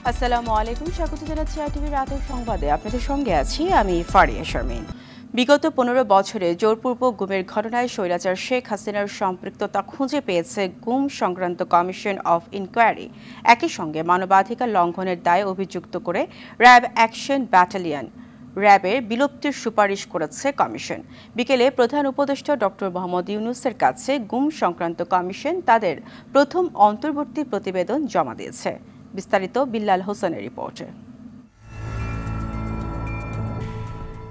আসসালামু আলাইকুম, স্বাগত জানাচ্ছি আইটিভি রাতের সংবাদে। আপনাদের সঙ্গে আছি আমি ফারিয়া শারমিন। বিগত 15 বছরে জোরপূর্বক গুমের ঘটনায় স্বৈরাচার শেখ হাসিনার সম্পৃক্ততা খুঁজে পেয়েছে গুম সংক্রান্ত কমিশন অফ ইনকোয়ারি। একই সঙ্গে মানবাধিকার লঙ্ঘনের দায়ে অভিযুক্ত করে র্যাব অ্যাকশন ব্যাটালিয়ন র্যাবের বিলুপ্তির সুপারিশ করেছে কমিশন। বিকেলে প্রধান উপদেষ্টা ডক্টর মোহাম্মদ ইউনূসের কাছে গুম সংক্রান্ত কমিশন তাদের প্রথম অন্তর্বর্তী প্রতিবেদন জমা দিয়েছে। বিস্তারিত বিল্লাল হোসেনের রিপোর্টে।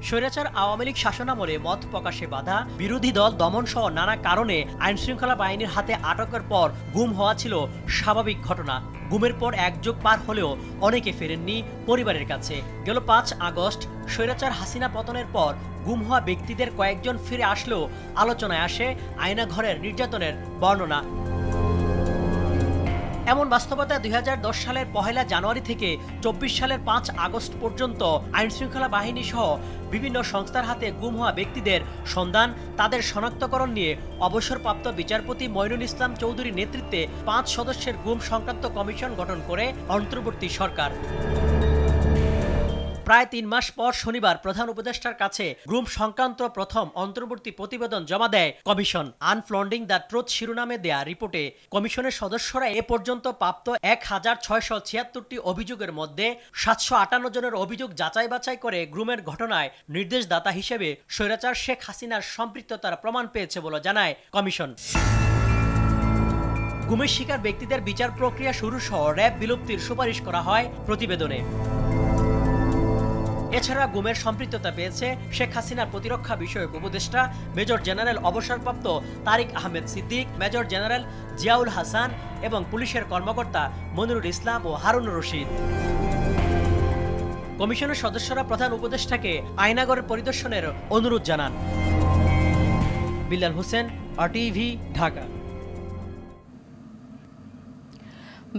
স্বৈরাচার আওয়ামী লীগ শাসনামলে মত প্রকাশে বাধা, বিরোধী দল দমন সহ নানা কারণে আইনশৃঙ্খলা বাহিনীর হাতে আটকের পর গুম হওয়া ছিল স্বাভাবিক ঘটনা। গুমের পর এক যুগ পার হলেও অনেকে ফেরেননি পরিবারের কাছে। গেল 5 আগস্ট স্বৈরাচার হাসিনা পতনের পর গুম হওয়া ব্যক্তিদের কয়েকজন ফিরে আসলেও আলোচনায় আসে আয়নাঘরের নির্যাতনের বর্ণনা। এমন বাস্তবতায় 2010 সালের 1 জানুয়ারি থেকে 24 সালের 5 আগস্ট পর্যন্ত আইনশৃঙ্খলা বাহিনী সহ বিভিন্ন সংস্থার হাতে গুম হওয়া ব্যক্তিদের সন্ধান, তাদের শনাক্তকরণ নিয়ে অবসরপ্রাপ্ত বিচারপতি মইনুল ইসলাম চৌধুরীর নেতৃত্বে 5 সদস্যের গুম সংক্রান্ত কমিশন গঠন করে অন্তর্বর্তী সরকার। প্রায় 3 মাস পর শনিবার প্রধান উপদেষ্টার কাছে গুম সংক্রান্ত প্রথম অন্তর্বর্তী প্রতিবেদন জমা দেয় কমিশন। আনফ্লন্ডিং দ্য ট্রুথ শিরোনামে দেয়া রিপোর্টে কমিশনের সদস্যরা এ পর্যন্ত প্রাপ্ত 1676টি অভিযোগের মধ্যে 758 জনের অভিযোগ যাচাই বাছাই করে গুমের ঘটনায় নির্দেশদাতা হিসেবে স্বৈরাচার শেখ হাসিনার সম্পৃক্ততার প্রমাণ পেয়েছে বলে জানায় কমিশন। গুমের শিকার ব্যক্তিদের বিচার প্রক্রিয়া শুরু সহ র্যাব বিলুপ্তির সুপারিশ করা হয় প্রতিবেদনে। এছাড়া গুমের সম্পৃক্ততা পেয়েছে শেখ হাসিনার প্রতিরক্ষা বিষয়ক উপদেষ্টা মেজর জেনারেল অবসরপ্রাপ্ত তারিক আহমেদ সিদ্দিক, মেজর জেনারেল জিয়াউল হাসান এবং পুলিশের কর্মকর্তা মনিরুল ইসলাম ও হারুনুর রশিদ। কমিশনের সদস্যরা প্রধান উপদেষ্টাকে আয়নাঘরের পরিদর্শনের অনুরোধ জানান। বিল্লাল হোসেন, আরটিভি, ঢাকা।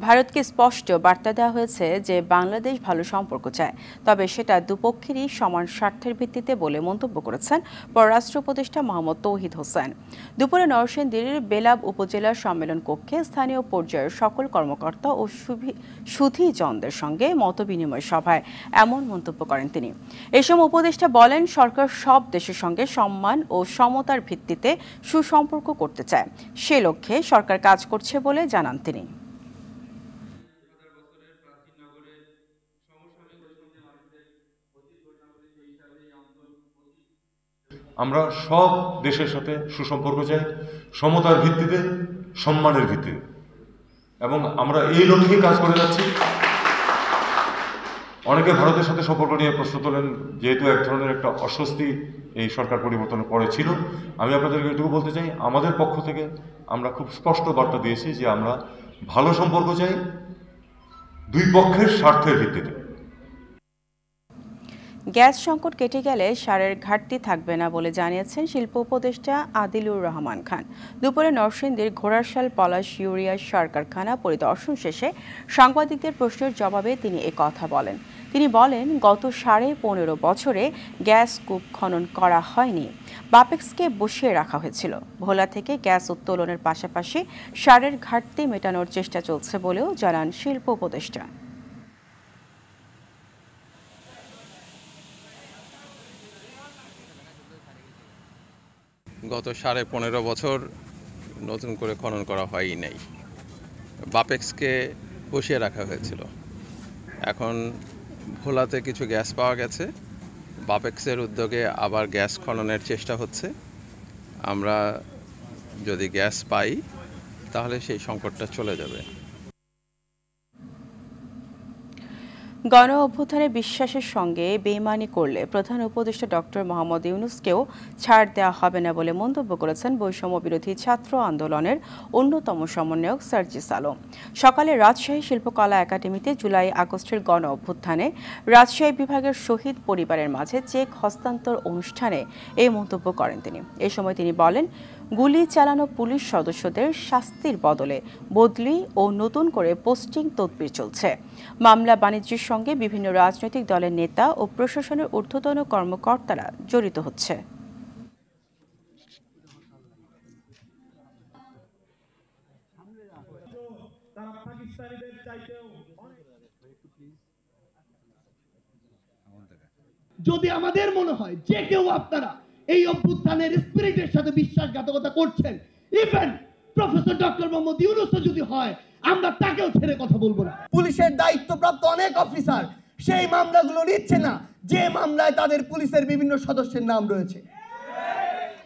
ভারতকে স্পষ্ট বার্তা দেওয়া হয়েছে যে বাংলাদেশ ভালো সম্পর্ক চায়, তবে সেটা দুপক্ষেরই সমান স্বার্থের ভিত্তিতে বলে মন্তব্য করেছেন পররাষ্ট্র উপদেষ্টা মোহাম্মদ তৌহিদ হোসেন। দুপুরে নরসিংদীর বেলাব উপজেলার সম্মেলন কক্ষে স্থানীয় পর্যায়ের সকল কর্মকর্তা ও সুধীজনদের সঙ্গে মতবিনিময় সভায় এমন মন্তব্য করেন তিনি। এ সময় উপদেষ্টা বলেন, সরকার সব দেশের সঙ্গে সম্মান ও সমতার ভিত্তিতে সুসম্পর্ক করতে চায়। সে লক্ষ্যে সরকার কাজ করছে বলে জানান তিনি। আমরা সব দেশের সাথে সুসম্পর্ক চাই, সমতার ভিত্তিতে, সম্মানের ভিত্তিতে, এবং আমরা এই লক্ষ্যে কাজ করে যাচ্ছি। অনেকে ভারতের সাথে সম্পর্ক নিয়ে প্রশ্ন তোলেন, যেহেতু এক ধরনের একটা অস্বস্তি এই সরকার পরিবর্তনের পরে ছিল। আমি আপনাদেরকে এটুকু বলতে চাই, আমাদের পক্ষ থেকে আমরা খুব স্পষ্ট বার্তা দিয়েছি যে আমরা ভালো সম্পর্ক চাই, দুই পক্ষের স্বার্থের ভিত্তিতে। গ্যাস সংকট কেটে গেলে সারের ঘাটতি থাকবে না বলে জানিয়েছেন শিল্প উপদেষ্টা আদিলুর রহমান খান। দুপুরে নরসিংদীর ঘোড়াশাল পলাশ ইউরিয়া সার কারখানা পরিদর্শন শেষে সাংবাদিকদের প্রশ্নের জবাবে তিনি কথা বলেন। তিনি বলেন, গত 15.5 বছরে গ্যাস কূপ খনন করা হয়নি, বাপেক্সকে বসিয়ে রাখা হয়েছিল। ভোলা থেকে গ্যাস উত্তোলনের পাশাপাশি সারের ঘাটতি মেটানোর চেষ্টা চলছে বলেও জানান শিল্প উপদেষ্টা। গত 15.5 বছর নতুন করে খনন করা হয়ই নাই, বাপেক্সকে বসিয়ে রাখা হয়েছিল। এখন ভোলাতে কিছু গ্যাস পাওয়া গেছে, বাপেক্সের উদ্যোগে আবার গ্যাস খননের চেষ্টা হচ্ছে। আমরা যদি গ্যাস পাই তাহলে সেই সংকটটা চলে যাবে। গণ অভ্যুত্থানে বিশ্বাসের সঙ্গে বেইমানি করলে প্রধান উপদেষ্টা ডক্টর মোহাম্মদ ইউনূসকেও ছাড় দেওয়া হবে না বলে মন্তব্য করেছেন বৈষম্য বিরোধী ছাত্র আন্দোলনের অন্যতম সমন্বয়ক সার্জিস আলম। সকালে রাজশাহী শিল্পকলা একাডেমিতে জুলাই আগস্টের গণ অভ্যুত্থানে রাজশাহী বিভাগের শহীদ পরিবারের মাঝে চেক হস্তান্তর অনুষ্ঠানে এই মন্তব্য করেন তিনি। এ সময় তিনি বলেন, গুলি চালানো পুলিশ সদস্যদের শাস্তির বদলে বদলি ও নতুন করে পোস্টিং তদবির চলছে। মামলা বাণিজ্যের সঙ্গে বিভিন্ন রাজনৈতিক দলের নেতা ও প্রশাসনের ঊর্ধ্বতন কর্মকর্তারা জড়িত হচ্ছে। যদি আমাদের মনে হয় যে কেউ আপনারা এই অভ্যুত্থানের স্পিরিটের সাথে বিশ্বাসঘাতকতা করছেন, even professor doctor Mohammad Yunus যদি হয়, আমরা তাকেও ছেড়ে কথা বলবো না। পুলিশের দায়িত্বপ্রাপ্ত অনেক অফিসার সেই মামলাগুলো নিচ্ছে না যে মামলায় তাদের পুলিশের বিভিন্ন সদস্যের নাম রয়েছে।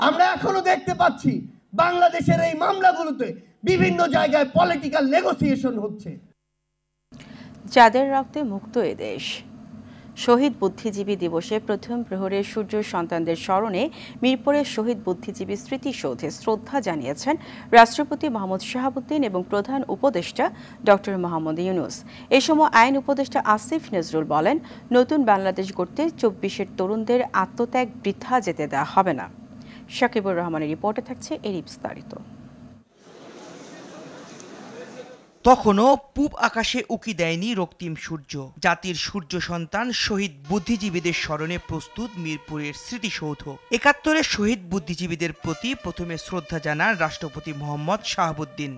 আমরা এখনো দেখতে পাচ্ছি বাংলাদেশের এই মামলাগুলোতে বিভিন্ন জায়গায় পলিটিক্যাল নেগোসিয়েশন হচ্ছে। যাদের রক্তে মুক্ত এ দেশ। শহীদ বুদ্ধিজীবী দিবসে প্রথম প্রহরের সূর্য সন্তানদের স্মরণে মিরপুরের শহীদ বুদ্ধিজীবী স্মৃতিসৌধে শ্রদ্ধা জানিয়েছেন রাষ্ট্রপতি মোহাম্মদ শাহাবুদ্দিন এবং প্রধান উপদেষ্টা ডক্টর মোহাম্মদ ইউনূস। এ সময় আইন উপদেষ্টা আসিফ নজরুল বলেন, নতুন বাংলাদেশ গড়তে ২৪-এর তরুণদের আত্মত্যাগ বৃথা যেতে দেওয়া হবে না। শাকিবুর রহমানের রিপোর্টে থাকছে এর বিস্তারিত। তখনও পূব আকাশে উকি দেয়নি রক্তিম সূর্য। জাতির সূর্য সন্তান শহীদ বুদ্ধিজীবীদের স্মরণে প্রস্তুত মিরপুরের স্মৃতিসৌধ। ৭১-এর শহীদ বুদ্ধিজীবীদের প্রতি প্রথমে শ্রদ্ধা জানান রাষ্ট্রপতি মোহাম্মদ শাহাবুদ্দিন।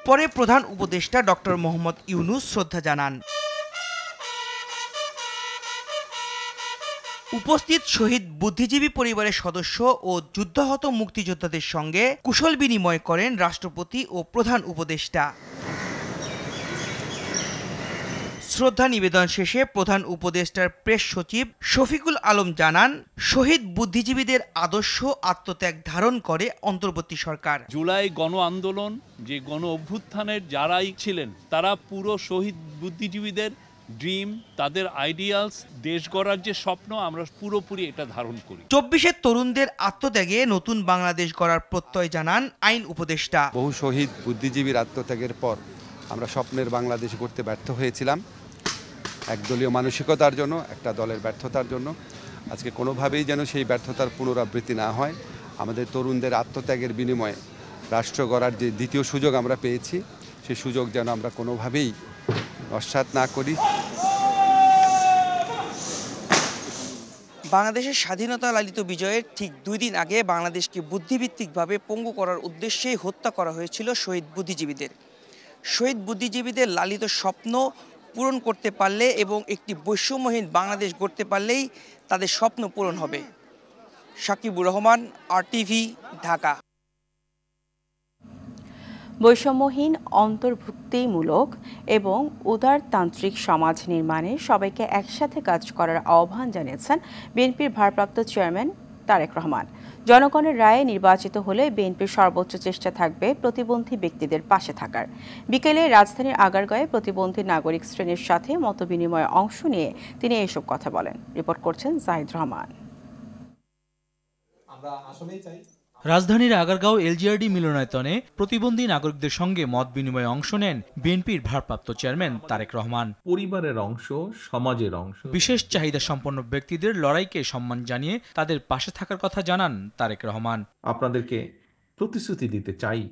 পরে প্রধান উপদেষ্টা ডক্টর মোহাম্মদ ইউনূস শ্রদ্ধা জানান। উপস্থিত শহীদ বুদ্ধিজীবী পরিবারের সদস্য ও যুদ্ধাহত মুক্তিযোদ্ধাদের সঙ্গে কুশল বিনিময় করেন রাষ্ট্রপতি ও প্রধান উপদেষ্টা। শ্রদ্ধা নিবেদন শেষে প্রধান উপদেষ্টার প্রেস সচিব শফিকুল আলম জানান, শহীদ বুদ্ধিজীবীদের আদর্শ আত্মত্যাগ ধারণ করে অন্তর্বর্তী সরকার। জুলাই গণ আন্দোলন যে গণ অভ্যুত্থানের যারাই ছিলেন তারা পুরো শহীদ বুদ্ধিজীবীদের ড্রিম, তাদের আইডিয়ালস, দেশ গড়ার যে স্বপ্ন, আমরা পুরোপুরি এটা ধারণ করি। ২৪-এর তরুণদের আত্মত্যাগে নতুন বাংলাদেশ গড়ার প্রত্যয় জানান আইন উপদেষ্টা। বহু শহীদ বুদ্ধিজীবীর আত্মত্যাগের পর আমরা স্বপ্নের বাংলাদেশ গড়তে ব্যর্থ হয়েছিলাম, একদলীয় মানসিকতার জন্য, একটা দলের ব্যর্থতার জন্য। আজকে কোনোভাবেই যেন সেই ব্যর্থতার পুনরাবৃত্তি না হয়। আমাদের তরুণদের আত্মত্যাগের বিনিময়ে রাষ্ট্র গড়ার যে দ্বিতীয় সুযোগ আমরা পেয়েছি, সেই সুযোগ যেন আমরা কোনোভাবেই নস্যাৎ না করি। বাংলাদেশের স্বাধীনতা লালিত বিজয়ের ঠিক ২ দিন আগে বাংলাদেশকে বুদ্ধিভিত্তিকভাবে পঙ্গু করার উদ্দেশ্যেই হত্যা করা হয়েছিল শহীদ বুদ্ধিজীবীদের। শহীদ বুদ্ধিজীবীদের লালিত স্বপ্ন পূরণ করতে পারলে এবং একটি বৈষম্যহীন বাংলাদেশ গড়তে পারলেই তাদের স্বপ্ন পূরণ হবে। শাকিবুর রহমান, RTV, ঢাকা। বৈষম্যহীন, অন্তর্ভুক্তিমূলক এবং উদারতান্ত্রিক সমাজ নির্মাণে সবাইকে একসাথে কাজ করার আহ্বান জানিয়েছেন বিএনপির ভারপ্রাপ্ত চেয়ারম্যান তারেক রহমান। জনগণের রায়ে নির্বাচিত হলে বিএনপির সর্বোচ্চ চেষ্টা থাকবে প্রতিবন্ধী ব্যক্তিদের পাশে থাকার। বিকেলে রাজধানীর আগারগাঁয়ে প্রতিবন্ধী নাগরিক শ্রেণীর সাথে মতবিনিময়ে অংশ নিয়ে তিনি এসব কথা বলেন। রিপোর্ট করছেন জাহিদ রহমান। রাজধানীর আগারগাঁও LGRD মিলনায়তনে প্রতিবন্ধী নাগরিকদের সঙ্গে মত বিনিময়ে অংশ নেন বিএনপির ভারপ্রাপ্ত চেয়ারম্যান তারেক রহমান। পরিবারের অংশ, সমাজের অংশ। বিশেষ চাহিদা সম্পন্ন ব্যক্তিদের লড়াইকে সম্মান জানিয়ে তাদের পাশে থাকার কথা জানান তারেক রহমান। আপনাদেরকে প্রতিশ্রুতি দিতে চাই,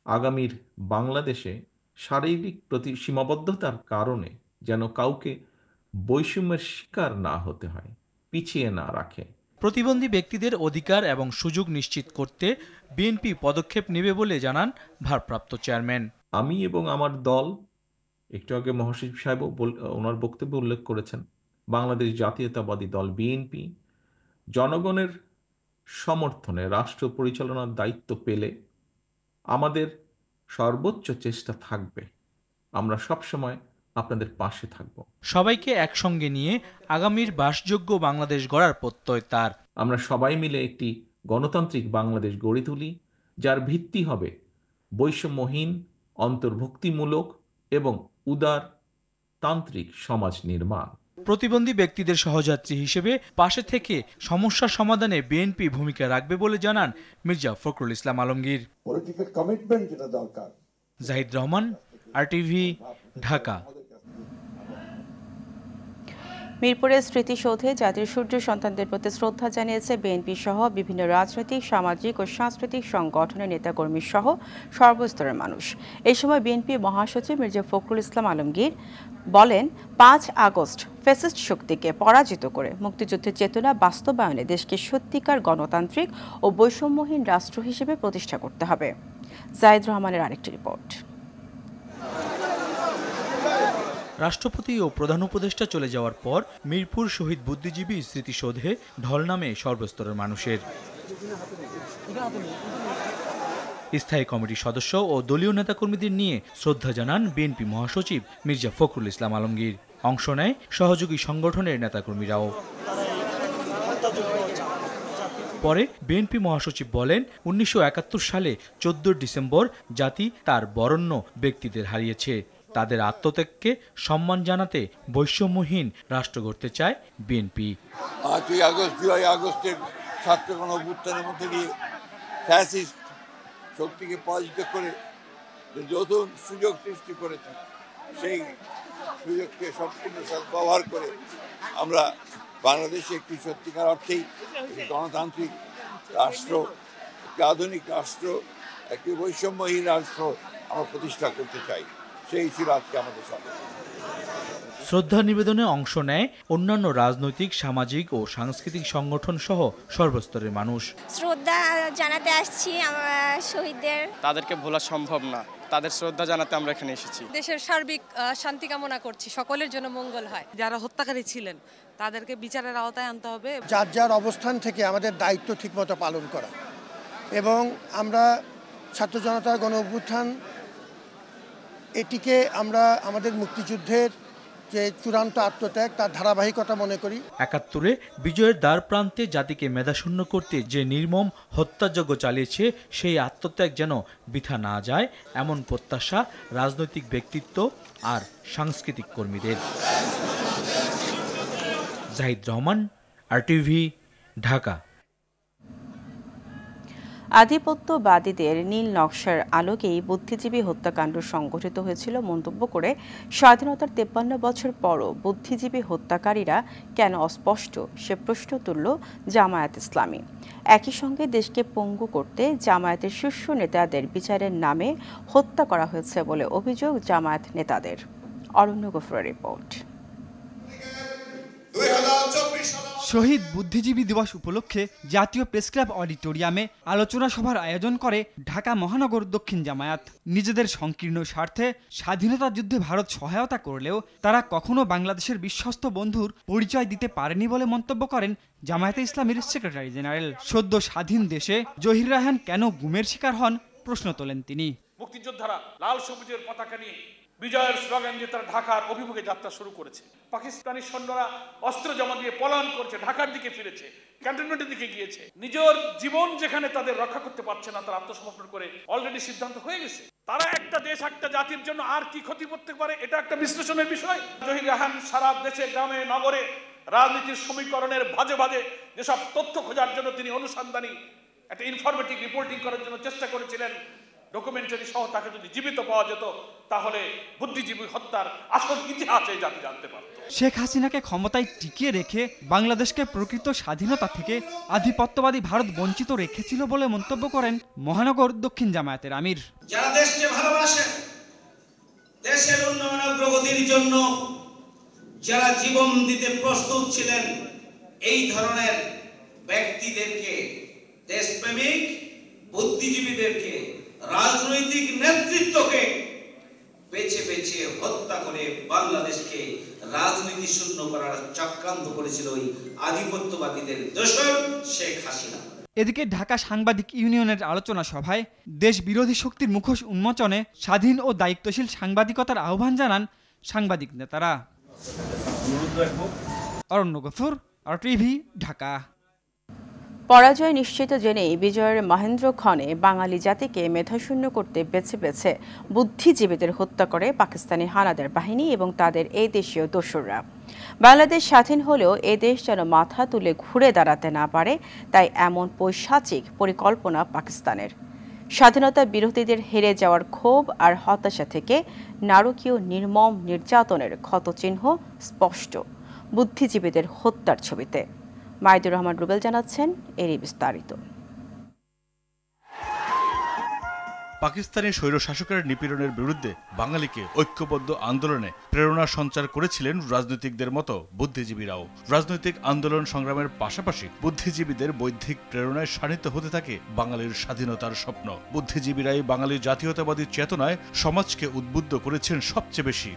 আগামীর বাংলাদেশে শারীরিক সীমাবদ্ধতার কারণে যেন কাউকে বৈষম্যের শিকার না হতে হয়, পিছিয়ে না রাখে। প্রতিবন্ধী ব্যক্তিদের অধিকার এবং সুযোগ নিশ্চিত করতে বিএনপি পদক্ষেপ নেবে বলে জানান ভারপ্রাপ্ত চেয়ারম্যান। আমি এবং আমার দল, একটু আগে মহাসচিব সাহেব ওনার বক্তব্যে উল্লেখ করেছেন, বাংলাদেশ জাতীয়তাবাদী দল বিএনপি জনগণের সমর্থনে রাষ্ট্র পরিচালনার দায়িত্ব পেলে আমাদের সর্বোচ্চ চেষ্টা থাকবে, আমরা সবসময় আপনাদের পাশে থাকব। সবাইকে একসঙ্গে নিয়ে আগামীর বাসযোগ্য বাংলাদেশ গড়ার প্রত্যয় তার। আমরা সবাই মিলে একটি গণতান্ত্রিক বাংলাদেশ গড়ে তুলি, যার ভিত্তি হবে বৈষম্যহীন, অন্তর্ভুক্তিমূলক এবং উদারতান্ত্রিক সমাজ নির্মাণ। প্রতিবন্ধী ব্যক্তিদের সহযাত্রী হিসেবে পাশে থেকে সমস্যা সমাধানে বিএনপি ভূমিকা রাখবে বলে জানান মির্জা ফখরুল ইসলাম আলমগীর। জাহিদ রহমান, RTV, ঢাকা। মিরপুরের স্মৃতিসৌধে জাতির সূর্য সন্তানদের প্রতি শ্রদ্ধা জানিয়েছে বিএনপি সহ বিভিন্ন রাজনৈতিক, সামাজিক ও সাংস্কৃতিক সংগঠনের নেতাকর্মী সহ সর্বস্তরের মানুষ। এই সময় বিএনপি মহাসচিব মির্জা ফখরুল ইসলাম আলমগীর বলেন, ৫ আগস্ট ফ্যাসিস্ট শক্তিকে পরাজিত করে মুক্তিযুদ্ধের চেতনা বাস্তবায়নে দেশকে সত্যিকার গণতান্ত্রিক ও বৈষম্যহীন রাষ্ট্র হিসেবে প্রতিষ্ঠা করতে হবে। জাহিদ রহমানের আরেকটি রিপোর্ট। রাষ্ট্রপতি ও প্রধান উপদেষ্টা চলে যাওয়ার পর মিরপুর শহীদ বুদ্ধিজীবী স্মৃতিসৌধে ঢল নামে সর্বস্তরের মানুষের। স্থায়ী কমিটির সদস্য ও দলীয় নেতাকর্মীদের নিয়ে শ্রদ্ধা জানান বিএনপি মহাসচিব মির্জা ফখরুল ইসলাম আলমগীর। অংশ নেয় সহযোগী সংগঠনের নেতাকর্মীরাও। পরে বিএনপি মহাসচিব বলেন, ১৯৭১ সালে ১৪ ডিসেম্বর জাতি তার বরেণ্য ব্যক্তিদের হারিয়েছে। তাদের আত্মত্যাগকে সম্মান জানাতে বৈষম্যহীন রাষ্ট্র গড়তে চায় বিএনপি। ৫ই আগস্ট, জুলাই আগস্টের ছাত্র গণঅভ্যুত্থানের মধ্যে দিয়ে ফ্যাসিস্ট শক্তিকে পরাজিত করে নতুন সুযোগ সৃষ্টি করেছে, সেই সুযোগকে সম্পূর্ণ ব্যবহার করে আমরা বাংলাদেশে একটি সত্যিকার অর্থেই গণতান্ত্রিক রাষ্ট্র, একটি আধুনিক রাষ্ট্র, একটি বৈষম্যহীন রাষ্ট্র আমরা প্রতিষ্ঠা করতে চাই। সেই ছিল আজকে আমাদের সাথে। শ্রদ্ধা নিবেদনে অংশ নেয় অন্যান্য রাজনৈতিক, সামাজিক ও সাংস্কৃতিক সংগঠন সহ সর্বস্তরের মানুষ। শ্রদ্ধা জানাতে আসছি আমার শহীদদের। তাদেরকে ভোলা সম্ভব না, তাদের শ্রদ্ধা জানাতে আমরা এখানে এসেছি। দেশের সার্বিক শান্তি কামনা করছি, সকলের জন্য মঙ্গল হয়। যারা হত্যাকারী ছিলেন তাদেরকে বিচারের আওতায় আনতে হবে। যার যার অবস্থান থেকে আমাদের দায়িত্ব ঠিকমতো পালন করা, এবং আমরা ছাত্র জনতার গণ অভ্যুত্থান এটিকে আমরা আমাদের মুক্তিযুদ্ধের যে চূড়ান্ত আত্মত্যাগ তার ধারাবাহিকতা মনে করি। ৭১-এ বিজয়ের দ্বার প্রান্তে জাতিকে মেধাশূন্য করতে যে নির্মম হত্যাযজ্ঞ চালিয়েছে সেই আত্মত্যাগ যেন বৃথা না যায়, এমন প্রত্যাশা রাজনৈতিক ব্যক্তিত্ব আর সাংস্কৃতিক কর্মীদের। জাহিদ রহমান, RTV, ঢাকা। আধিপত্যবাদীদের নীল নকশার আলোকেই বুদ্ধিজীবী হত্যাকাণ্ড সংঘটিত হয়েছিল মন্তব্য করে স্বাধীনতার ৫৩ বছর পরও বুদ্ধিজীবী হত্যাকারীরা কেন অস্পষ্ট সে প্রশ্ন তুলল জামায়াত ইসলামী। একই সঙ্গে দেশকে পঙ্গু করতে জামায়াতের শীর্ষ নেতাদের বিচারের নামে হত্যা করা হয়েছে বলে অভিযোগ জামায়াত নেতাদের। অরণ্য গফুরের রিপোর্ট। শহীদ বুদ্ধিজীবী দিবস উপলক্ষে জাতীয় প্রেসক্লাব অডিটোরিয়ামে আলোচনা সভার আয়োজন করে ঢাকা মহানগর দক্ষিণ জামায়াত। নিজেদের সংকীর্ণ স্বার্থে স্বাধীনতা যুদ্ধে ভারত সহায়তা করলেও তারা কখনো বাংলাদেশের বিশ্বস্ত বন্ধুর পরিচয় দিতে পারেনি বলে মন্তব্য করেন জামায়াতে ইসলামীর সেক্রেটারি জেনারেল। সদ্য স্বাধীন দেশে জহির রায়হান কেন গুমের শিকার হন প্রশ্ন তোলেন তিনি। মুক্তিযোদ্ধারা লাল সবুজের পতাকা নিয়ে বিজয়ের স্লোগান দিয়ে তারা ঢাকার অভিমুখে যাত্রা শুরু করেছে। পাকিস্তানি সৈন্যরা অস্ত্র জমা দিয়ে পলায়ন করছে, ঢাকার দিকে ফিরেছে, ক্যান্টনমেন্টের দিকে গিয়েছে। নিজের জীবন যেখানে তাদের রক্ষা করতে পারছে না, তারা আত্মসমর্পণ করে অলরেডি সিদ্ধান্ত হয়ে গেছে। তারা একটা দেশ, একটা জাতির জন্য আর কি ক্ষতি করতে পারে, এটা একটা বিশ্লেষণের বিষয়। জহির রায়হান সারা দেশে, গ্রামে, নগরে রাজনীতির সমীকরণের ভাজে ভাজে যেসব তথ্য খোঁজার জন্য তিনি অনুসন্ধানী একটা ইনফরমেটিভ রিপোর্টিং করার জন্য চেষ্টা করেছিলেন, ডকুমেন্টারি সহ তাকে যদি জীবিত পাওয়া যেত তাহলে বুদ্ধিজীবী হত্যার আসল ইতিহাস এই জাতি জানতে পারত। শেখ হাসিনাকে ক্ষমতায় টিকিয়ে রেখে বাংলাদেশকে প্রকৃত স্বাধীনতা থেকে আধিপত্যবাদী ভারত বঞ্চিত রেখেছিল বলে মন্তব্য করেন মহানগর দক্ষিণ জামায়াতের আমির। যারা দেশকে ভালোবাসেন, দেশের উন্নয়ন অগ্রগতির জন্য যারা জীবন দিতে প্রস্তুত ছিলেন, এই ধরনের ব্যক্তিদেরকে, দেশপ্রেমিক বুদ্ধিজীবীদেরকে, রাজনৈতিক নেতৃত্বকে বেছে বেছে হত্যা করে বাংলাদেশকে রাজনীতি শূন্য করার চক্রান্ত করেছিল ওই আধিপত্যবাদীদের দোসর শেখ হাসিনা। এদিকে ঢাকা সাংবাদিক ইউনিয়নের আলোচনা সভায় দেশ বিরোধী শক্তির মুখোশ উন্মোচনে স্বাধীন ও দায়িত্বশীল সাংবাদিকতার আহ্বান জানান সাংবাদিক নেতারা। অরণ্য গফুর, RTV, ঢাকা। পরাজয় নিশ্চিত জেনেই বিজয়ের মহেন্দ্রক্ষণে বাঙালি জাতিকে মেধাশূন্য করতে বেছে বেছে বুদ্ধিজীবীদের হত্যা করে পাকিস্তানি হানাদার বাহিনী এবং তাদের এই দেশীয় দোসররা। বাংলাদেশ স্বাধীন হলেও এ দেশ যেন মাথা তুলে ঘুরে দাঁড়াতে না পারে, তাই এমন পৈশাচিক পরিকল্পনা পাকিস্তানের। স্বাধীনতা বিরোধীদের হেরে যাওয়ার ক্ষোভ আর হতাশা থেকে নারকীয় নির্মম নির্যাতনের ক্ষতচিহ্ন স্পষ্ট বুদ্ধিজীবীদের হত্যার ছবিতে। মাইদুর রহমান রুবেল জানাচ্ছেন এরই বিস্তারিত। পাকিস্তানি স্বৈরশাসকের নিপীড়নের বিরুদ্ধে বাঙালিকে ঐক্যবদ্ধ আন্দোলনে প্রেরণা সঞ্চার করেছিলেন রাজনীতিকদের মতো বুদ্ধিজীবীরাও। রাজনৈতিক আন্দোলন সংগ্রামের পাশাপাশি বুদ্ধিজীবীদের বৌদ্ধিক প্রেরণায় শানিত হতে থাকে বাঙালির স্বাধীনতার স্বপ্ন। বুদ্ধিজীবীরাই বাঙালির জাতীয়তাবাদী চেতনায় সমাজকে উদ্বুদ্ধ করেছেন সবচেয়ে বেশি।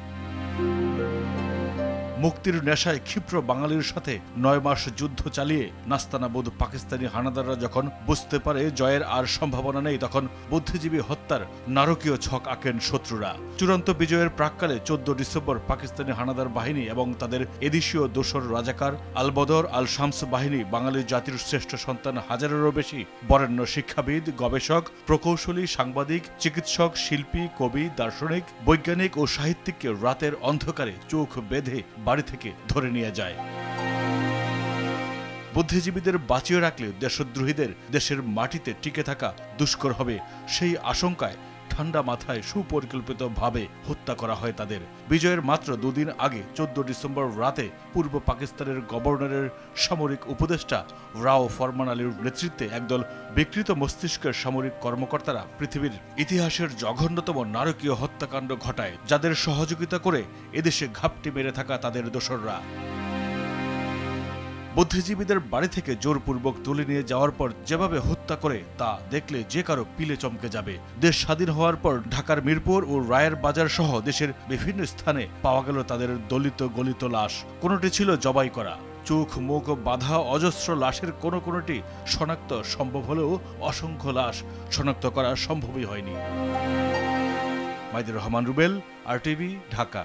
মুক্তির নেশায় ক্ষিপ্র বাঙালির সাথে 9 মাস যুদ্ধ চালিয়ে নাস্তানাবুদ পাকিস্তানি হানাদাররা যখন বুঝতে পারে জয়ের আর সম্ভাবনা নেই, তখন বুদ্ধিজীবী হত্যার নারকীয় ছক আঁকেন শত্রুরা। চূড়ান্ত বিজয়ের প্রাক্কালে 14 ডিসেম্বর পাকিস্তানি হানাদার বাহিনী এবং তাদের এদেশীয় দোসর রাজাকার আল বদর আল শামস বাহিনী বাঙালি জাতির শ্রেষ্ঠ সন্তান হাজারেরও বেশি বরেণ্য শিক্ষাবিদ, গবেষক, প্রকৌশলী, সাংবাদিক, চিকিৎসক, শিল্পী, কবি, দার্শনিক, বৈজ্ঞানিক ও সাহিত্যিককে রাতের অন্ধকারে চোখ বেঁধে বাড়ি থেকে ধরে নিয়ে যায়। বুদ্ধিজীবীদের বাঁচিয়ে রাখলে দেশদ্রোহীদের দেশের মাটিতে টিকে থাকা দুষ্কর হবে, সেই আশঙ্কায় ঠান্ডা মাথায় সুপরিকল্পিতভাবে হত্যা করা হয় তাদের। বিজয়ের মাত্র 2 দিন আগে 14 ডিসেম্বর রাতে পূর্ব পাকিস্তানের গভর্নরের সামরিক উপদেষ্টা রাও ফরমান আলীর নেতৃত্বে একদল বিকৃত মস্তিষ্কের সামরিক কর্মকর্তারা পৃথিবীর ইতিহাসের জঘন্যতম নারকীয় হত্যাকাণ্ড ঘটায়, যাদের সহযোগিতা করে এদেশে ঘাপটি মেরে থাকা তাদের দোসররা। বুদ্ধিজীবীদের বাড়ি থেকে জোরপূর্বক তুলে নিয়ে যাওয়ার পর যেভাবে হত্যা করে তা দেখলে যে কারো পিলে চমকে যাবে। দেশ স্বাধীন হওয়ার পর ঢাকার মিরপুর ও রায়ের বাজার সহ দেশের বিভিন্ন স্থানে পাওয়া গেল তাদের দলিত গলিত লাশ। কোনোটি ছিল জবাই করা, চোখ মুখ বাঁধা অজস্র লাশের কোনোটি শনাক্ত সম্ভব হলেও অসংখ্য লাশ শনাক্ত করা সম্ভবই হয়নি। মাইদুর রহমান রুবেল, আরটিভি, ঢাকা।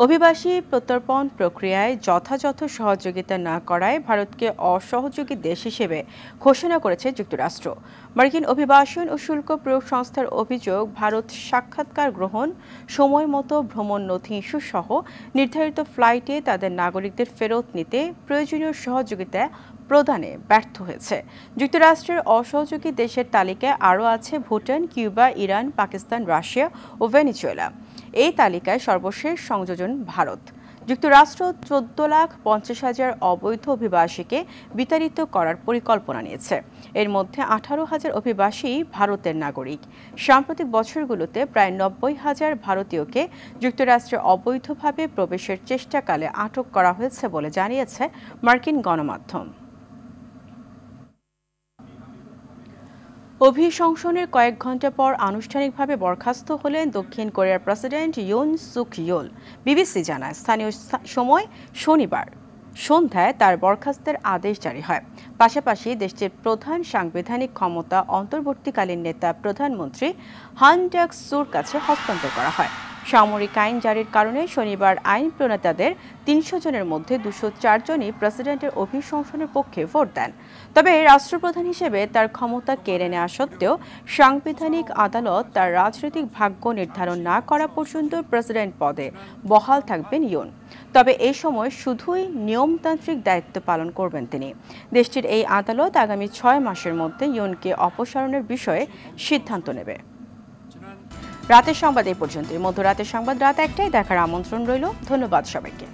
অভিবাসী প্রত্যর্পণ প্রক্রিয়ায় যথাযথ সহযোগিতা না করায় ভারতকে অসহযোগী দেশ হিসেবে ঘোষণা করেছে যুক্তরাষ্ট্র। মার্কিন অভিবাসন ও শুল্ক প্রয়োগ সংস্থার অভিযোগ, ভারত সাক্ষাৎকার গ্রহণ, সময় মতো ভ্রমণ নথি ইস্যু সহ নির্ধারিত ফ্লাইটে তাদের নাগরিকদের ফেরত নিতে প্রয়োজনীয় সহযোগিতা প্রদানে ব্যর্থ হয়েছে। যুক্তরাষ্ট্রের অসহযোগী দেশের তালিকায় আরও আছে Bhutan, Cuba, Iran, Pakistan, Russia ও ভেনেজুয়েলা। এই তালিকায় সর্বশেষ সংযোজন ভারত। যুক্তরাষ্ট্র 14,50,000 অবৈধ অভিবাসীকে বিতাড়িত করার পরিকল্পনা নিয়েছে। এর মধ্যে 18,000 অভিবাসী ভারতের নাগরিক। সাম্প্রতিক বছরগুলোতে প্রায় 90,000 ভারতীয়কে যুক্তরাষ্ট্রে অবৈধভাবে প্রবেশের চেষ্টাকালে আটক করা হয়েছে বলে জানিয়েছে মার্কিন গণমাধ্যম। অভিশংসনের কয়েক ঘণ্টা পর আনুষ্ঠানিকভাবে বরখাস্ত হলেন দক্ষিণ কোরিয়ার president Yoon Suk Yeol. BBC জানায়, স্থানীয় সময় শনিবার সন্ধ্যায় তার বরখাস্তের আদেশ জারি হয়। পাশাপাশি দেশটির প্রধান সাংবিধানিক ক্ষমতা অন্তর্বর্তীকালীন নেতা প্রধানমন্ত্রী হান ডাক-সুর কাছে হস্তান্তর করা হয়। সামরিক আইন জারির কারণে শনিবার আইন প্রণেতাদের 300 জনের মধ্যে 204 জনই প্রেসিডেন্টের অভিশংসনের পক্ষে ভোট দেন। তবে রাষ্ট্রপ্রধান হিসেবে তার ক্ষমতা কেড়ে নেওয়া সত্ত্বেও সাংবিধানিক আদালত তার রাজনৈতিক ভাগ্য নির্ধারণ না করা পর্যন্ত প্রেসিডেন্ট পদে বহাল থাকবেন ইয়ুন। তবে এই সময় শুধুই নিয়মতান্ত্রিক দায়িত্ব পালন করবেন তিনি। দেশটির এই আদালত আগামী 6 মাসের মধ্যে ইয়ুনকে অপসারণের বিষয়ে সিদ্ধান্ত নেবে। রাতের সংবাদ এই পর্যন্তই। মধ্যরাতের সংবাদ রাত 1টায় দেখার আমন্ত্রণ রইল। ধন্যবাদ সবাইকে।